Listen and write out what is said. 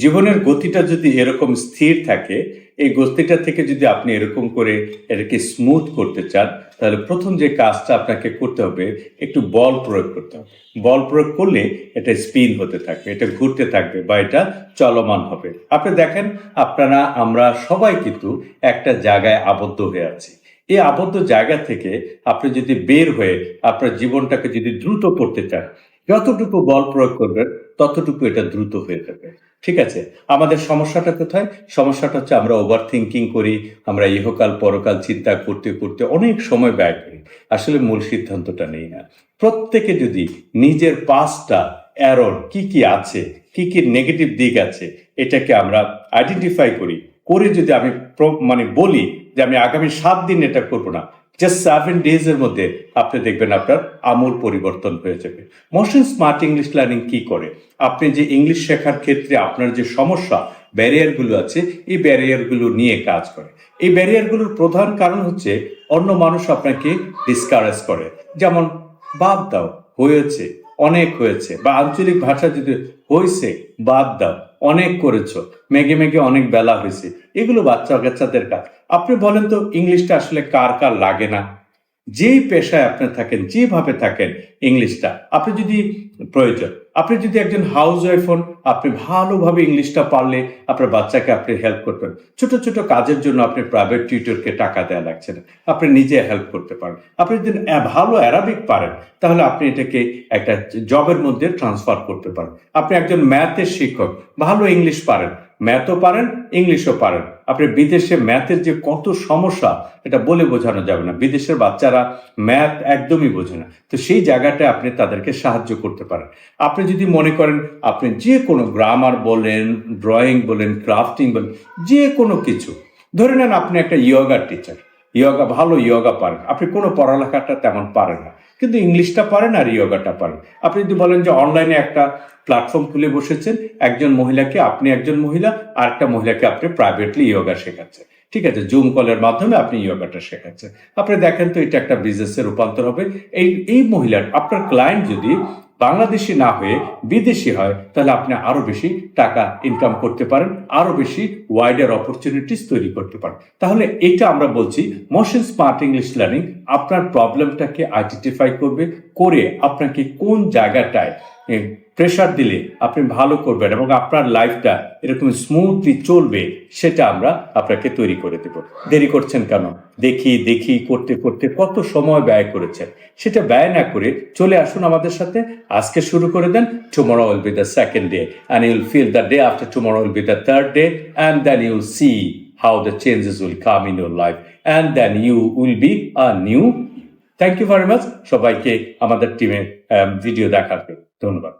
জীবনের গতিটা যদি এরকম স্থির থাকে, এই গতিটা থেকে যদি আপনি এরকম করে এটাকে স্মুথ করতে চান, তাহলে প্রথম যে কাজটা আপনাকে করতে হবে, একটু বল প্রয়োগ করতে হবে। বল প্রয়োগ করলে এটা স্পিন হতে থাকবে, এটা ঘুরতে থাকবে বা এটা চলমান হবে। আপনি দেখেন, আমরা সবাই কিন্তু একটা জায়গায় আবদ্ধ হয়ে আছি। এই আবদ্ধ জায়গা থেকে আপনি যদি বের হয়ে আপনার জীবনটাকে যদি দ্রুত করতে চান, যতটুকু বল প্রয়োগ করবেন ততটুকু এটা দ্রুত হয়ে যাবে। ঠিক আছে? আমাদের সমস্যাটা কোথায়? সমস্যাটা হচ্ছে আমরা ওভার থিংকিং করি, আমরা ইহকাল পরকাল চিন্তা করতে করতে অনেক সময় ব্যয় করি। আসলে মূল সিদ্ধান্তটা নেই না। প্রত্যেকে যদি নিজের পাস্টটা এরর কি কি আছে, কি কি নেগেটিভ দিক আছে, এটাকে আমরা আইডেন্টিফাই করি, করে যদি আমি মানে বলি যে আমি আগামী 7 দিন এটা করব না, জাস্ট 7 ডেজ এর মধ্যে আপনি দেখবেন আপনার আমূল পরিবর্তন হয়ে যাবে। মোশন স্মার্ট ইংলিশ লার্নিং কি করে? আপনি যে ইংলিশ শেখার ক্ষেত্রে আপনার যে সমস্যা, ব্যারিয়ারগুলো আছে, এই ব্যারিয়ারগুলো নিয়ে কাজ করে। এই ব্যারিয়ারগুলোর প্রধান কারণ হচ্ছে অন্য মানুষ আপনাকে ডিসকারেজ করে। যেমন, বাদ দাও, হয়েছে, অনেক হয়েছে, বা আঞ্চলিক ভাষা যদি হয়েছে, বাদ দাও, অনেক করেছো, মেঘে মেঘে অনেক বেলা হয়েছে, এগুলো বাচ্চা কাচ্চাদের কাজ। আপনি বলেন তো, ইংলিশটা আসলে কার কার লাগে না? যেই পেশায় আপনি থাকেন, যেভাবে থাকেন, ইংলিশটা আপনি যদি প্রয়োজন, আপনি যদি একজন হাউস ওয়াইফ হন, আপনি ভালোভাবে ইংলিশটা পারলে আপনার বাচ্চাকে আপনি হেল্প করবেন। ছোট ছোট কাজের জন্য আপনি প্রাইভেট টিউটরকে টাকা দেওয়া লাগছে না, আপনি নিজে হেল্প করতে পারেন। আপনি যদি ভালো অ্যারাবিক পারেন, তাহলে আপনি এটাকে একটা জবের মধ্যে ট্রান্সফার করতে পারেন। আপনি একজন ম্যাথের শিক্ষক, ভালো ইংলিশ পারেন, ম্যাথও পারেন, ইংলিশও পারেন। আপনি বিদেশে ম্যাথের যে কত সমস্যা, এটা বলে বোঝানো যাবে না। বিদেশের বাচ্চারা ম্যাথ একদমই বোঝে না, তো সেই জায়গাটায় আপনি তাদেরকে সাহায্য করতে পারেন। আপনি যদি মনে করেন আপনি যে কোনো গ্রামার বলেন, ড্রয়িং বলেন, ক্রাফটিং বলেন, যে কোনো কিছু, ধরে নেন আপনি একটা ইয়োগার টিচার, ভালো ইয়োগা পারেন, আপনি কোনো পড়ালেখাটা তেমন পারেন না, কিন্তু ইংলিশটা পারেন আর ইয়োগাটা পারেন। আপনি যদি বলেন যে অনলাইনে একটা প্ল্যাটফর্ম খুলে বসেছেন, একজন মহিলাকে, আপনি একজন মহিলা আর একটা মহিলাকে আপনি প্রাইভেটলি ইয়োগা শেখাচ্ছেন, ঠিক আছে, জুম কলের মাধ্যমে আপনি ইয়োগাটা শেখাচ্ছেন। আপনি দেখেন তো, এটা একটা বিজনেসে রূপান্তর হবে। এই মহিলার, আপনার ক্লায়েন্ট যদি বাংলাদেশি না হয়ে বিদেশি হয়, তাহলে আপনি আরো বেশি টাকা ইনকাম করতে পারেন, আরো বেশি ওয়াইডার অপরচুনিটিস তৈরি করতে পারেন। তাহলে এটা আমরা বলছি মোশন স্মার্ট ইংলিশ লার্নিং আপনার প্রবলেমটাকে আইডেন্টিফাই করবে, করে আপনাকে কোন জায়গাটায় প্রেশার দিলে আপনি ভালো করবেন এবং আপনার লাইফটা এরকম স্মুথলি চলবে, সেটা আমরা আপনাকে তৈরি করে দেব। দেরি করছেন কেন? দেখি দেখি করতে করতে কত সময় ব্যয় করেছেন, সেটা ব্যয় না করে চলে আসুন আমাদের সাথে। আজকে শুরু করে দেন। Tomorrow will be the second day, and you'll feel the day after tomorrow will be the third day, and then you'll see how the changes will come in your life, and then you will be a new. Thank you very much সবাইকে আমাদের টিমে video দেখার জন্য ধন্যবাদ।